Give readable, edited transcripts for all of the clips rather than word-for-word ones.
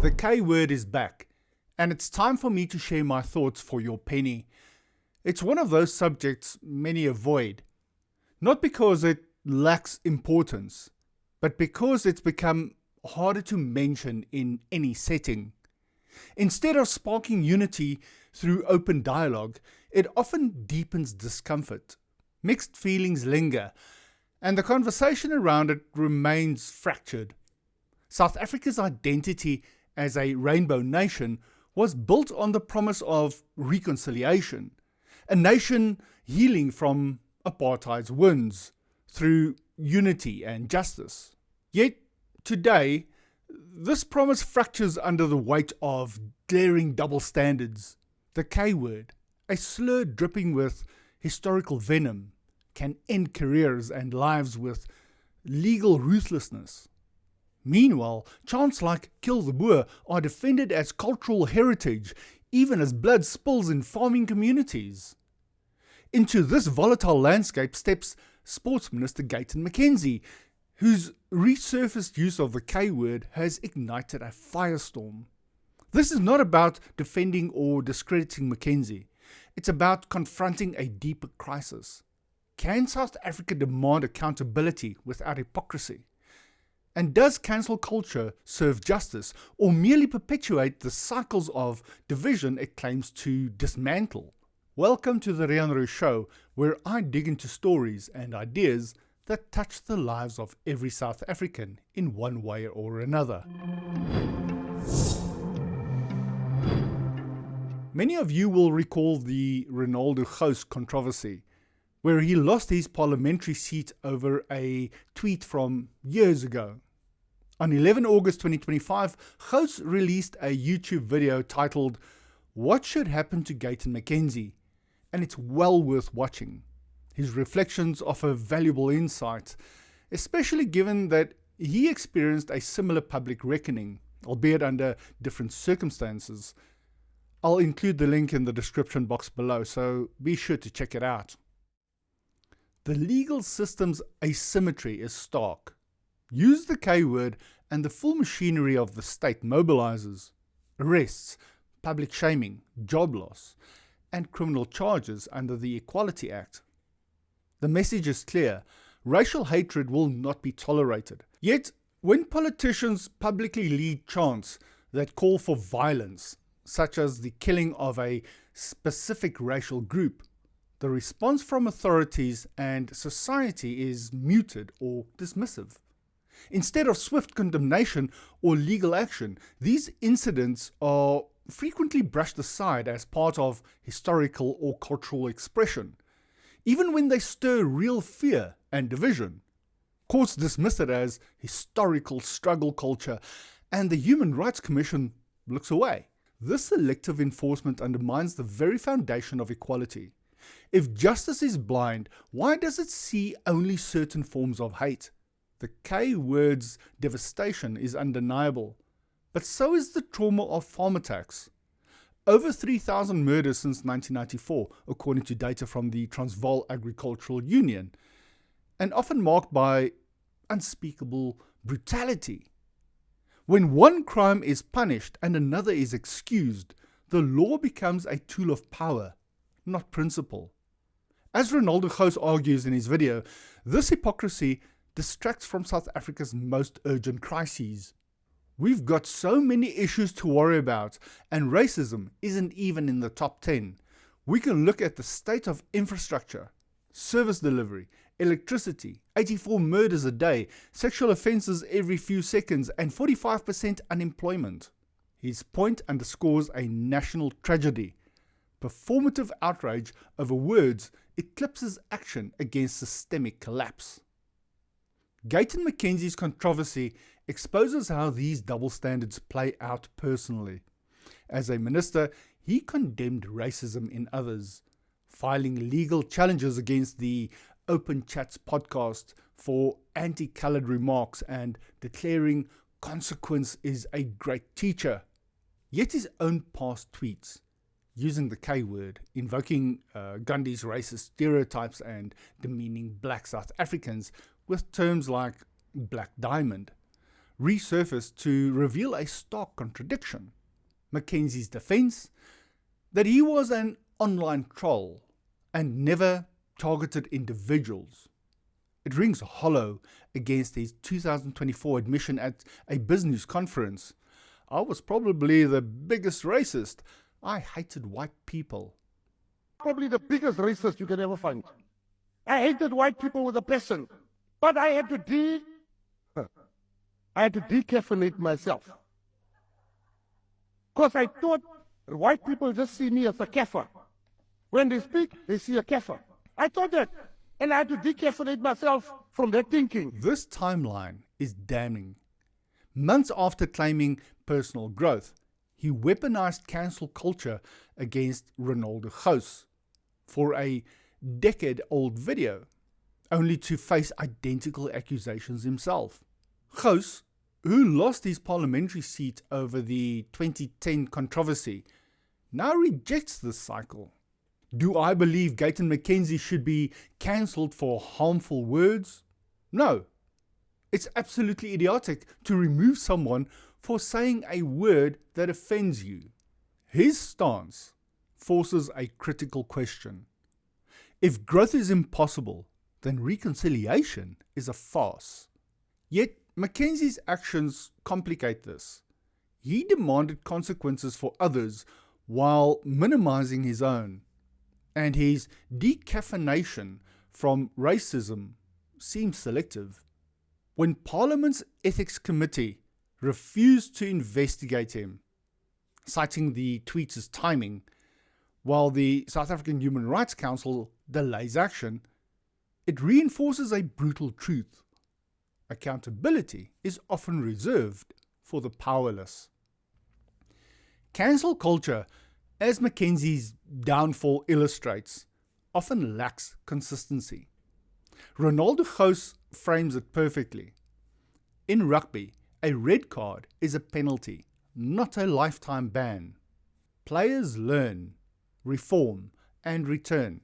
The K word is back, and it's time for me to share my thoughts for your penny. It's one of those subjects many avoid, not because it lacks importance, but because it's become harder to mention in any setting. Instead of sparking unity through open dialogue, it often deepens discomfort. Mixed feelings linger, and the conversation around it remains fractured. South Africa's identity as a rainbow nation was built on the promise of reconciliation, a nation healing from apartheid's wounds through unity and justice. Yet today, this promise fractures under the weight of glaring double standards. The K word, a slur dripping with historical venom, can end careers and lives with legal ruthlessness. Meanwhile, chants like "Kill the Boer" are defended as cultural heritage, even as blood spills in farming communities. Into this volatile landscape steps Sports Minister Gayton McKenzie, whose resurfaced use of the K word has ignited a firestorm. This is not about defending or discrediting McKenzie. It's about confronting a deeper crisis. Can South Africa demand accountability without hypocrisy? And does cancel culture serve justice or merely perpetuate the cycles of division it claims to dismantle? Welcome to the Renaldo Show, where I dig into stories and ideas that touch the lives of every South African in one way or another. Many of you will recall the Renaldo Gouws controversy, where he lost his parliamentary seat over a tweet from years ago. On 11 August 2025, Gouws released a YouTube video titled "What Should Happen to Gayton McKenzie?" and it's well worth watching. His reflections offer valuable insight, especially given that he experienced a similar public reckoning, albeit under different circumstances. I'll include the link in the description box below, so be sure to check it out. The legal system's asymmetry is stark. Use the K word and the full machinery of the state mobilizes. Arrests, public shaming, job loss, and criminal charges under the Equality Act. The message is clear. Racial hatred will not be tolerated. Yet, when politicians publicly lead chants that call for violence, such as the killing of a specific racial group, the response from authorities and society is muted or dismissive. Instead of swift condemnation or legal action, these incidents are frequently brushed aside as part of historical or cultural expression. Even when they stir real fear and division, courts dismiss it as historical struggle culture, and the Human Rights Commission looks away. This selective enforcement undermines the very foundation of equality. If justice is blind, why does it see only certain forms of hate? The K word's devastation is undeniable, but so is the trauma of farm attacks. Over 3,000 murders since 1994, according to data from the Transvaal Agricultural Union, and often marked by unspeakable brutality. When one crime is punished and another is excused, the law becomes a tool of power, not principle. As Renaldo Gouws argues in his video, this hypocrisy distracts from South Africa's most urgent crises. We've got so many issues to worry about, and racism isn't even in the top 10. We can look at the state of infrastructure, service delivery, electricity, 84 murders a day, sexual offences every few seconds, and 45% unemployment. His point underscores a national tragedy. Performative outrage over words eclipses action against systemic collapse. Gayton McKenzie's controversy exposes how these double standards play out personally. As a minister, he condemned racism in others, filing legal challenges against the Open Chats podcast for anti-coloured remarks and declaring consequence is a great teacher. Yet his own past tweets, using the K word, invoking Gandhi's racist stereotypes and demeaning black South Africans with terms like Black Diamond, resurfaced to reveal a stark contradiction. McKenzie's defense that he was an online troll and never targeted individuals. It rings hollow against his 2024 admission at a business conference. I was probably the biggest racist. I hated white people. Probably the biggest racist you can ever find. I hated white people with a passion, but I had to decaffeinate myself. Because I thought white people just see me as a kafir. When they speak, they see a kafir. I thought that, and I had to decaffeinate myself from that thinking. This timeline is damning. Months after claiming personal growth, he weaponized cancel culture against Renaldo Gouws for a decade-old video, only to face identical accusations himself. Gouws, who lost his parliamentary seat over the 2010 controversy, now rejects this cycle. Do I believe Gayton McKenzie should be cancelled for harmful words? No. It's absolutely idiotic to remove someone for saying a word that offends you. His stance forces a critical question. If growth is impossible, then reconciliation is a farce. Yet McKenzie's actions complicate this. He demanded consequences for others while minimizing his own, and his decaffeination from racism seems selective. When Parliament's Ethics Committee refused to investigate him, citing the tweets' timing, while the South African Human Rights Council delays action, it reinforces a brutal truth. Accountability is often reserved for the powerless. Cancel culture, as McKenzie's downfall illustrates, often lacks consistency. Renaldo Gouws frames it perfectly. In rugby, a red card is a penalty, not a lifetime ban. Players learn, reform, and return.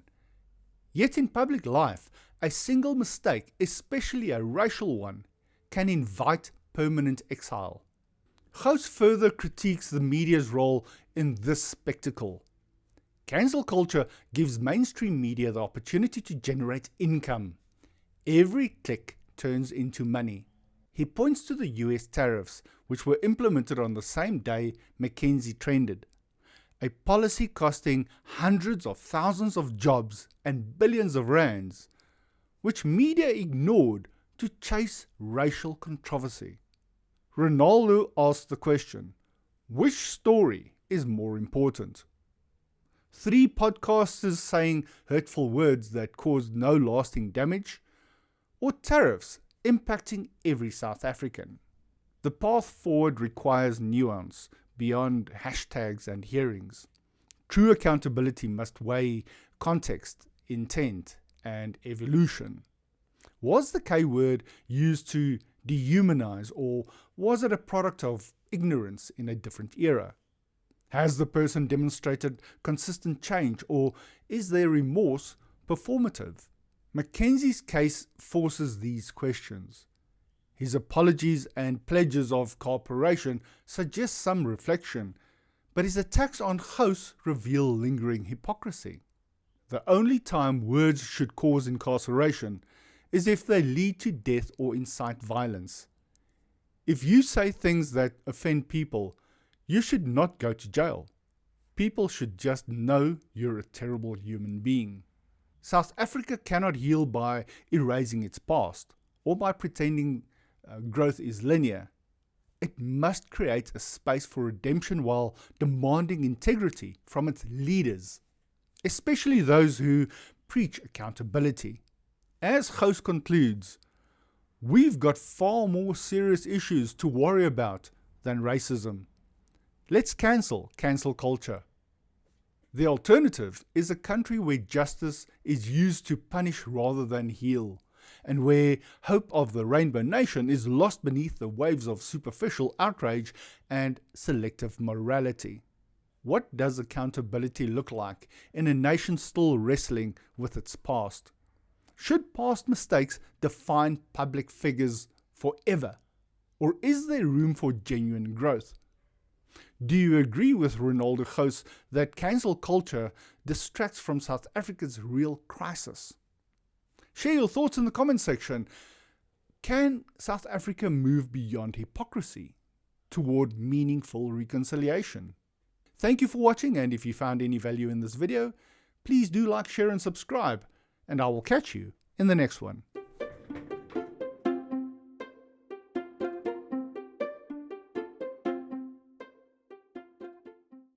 Yet in public life, a single mistake, especially a racial one, can invite permanent exile. Gouws further critiques the media's role in this spectacle. Cancel culture gives mainstream media the opportunity to generate income. Every click turns into money. He points to the US tariffs, which were implemented on the same day McKenzie trended. A policy costing hundreds of thousands of jobs and billions of rands, which media ignored to chase racial controversy. Renaldo asked the question, which story is more important? 3 podcasters saying hurtful words that caused no lasting damage, or tariffs impacting every South African? The path forward requires nuance beyond hashtags and hearings. True accountability must weigh context, intent, and evolution. Was the K word used to dehumanize, or was it a product of ignorance in a different era? Has the person demonstrated consistent change, or is their remorse performative? McKenzie's case forces these questions. His apologies and pledges of cooperation suggest some reflection, but his attacks on Gouws reveal lingering hypocrisy. The only time words should cause incarceration is if they lead to death or incite violence. If you say things that offend people, you should not go to jail. People should just know you're a terrible human being. South Africa cannot heal by erasing its past or by pretending growth is linear. It must create a space for redemption while demanding integrity from its leaders, especially those who preach accountability. As Gouws concludes, we've got far more serious issues to worry about than racism. Let's cancel culture. The alternative is a country where justice is used to punish rather than heal, and where hope of the rainbow nation is lost beneath the waves of superficial outrage and selective morality. What does accountability look like in a nation still wrestling with its past? Should past mistakes define public figures forever, Or is there room for genuine growth? Do you agree with Renaldo Gouws that cancel culture distracts from South Africa's real crisis? Share your thoughts in the comment section. Can South Africa move beyond hypocrisy toward meaningful reconciliation? Thank you for watching, and if you found any value in this video, please do like, share and subscribe, and I will catch you in the next one.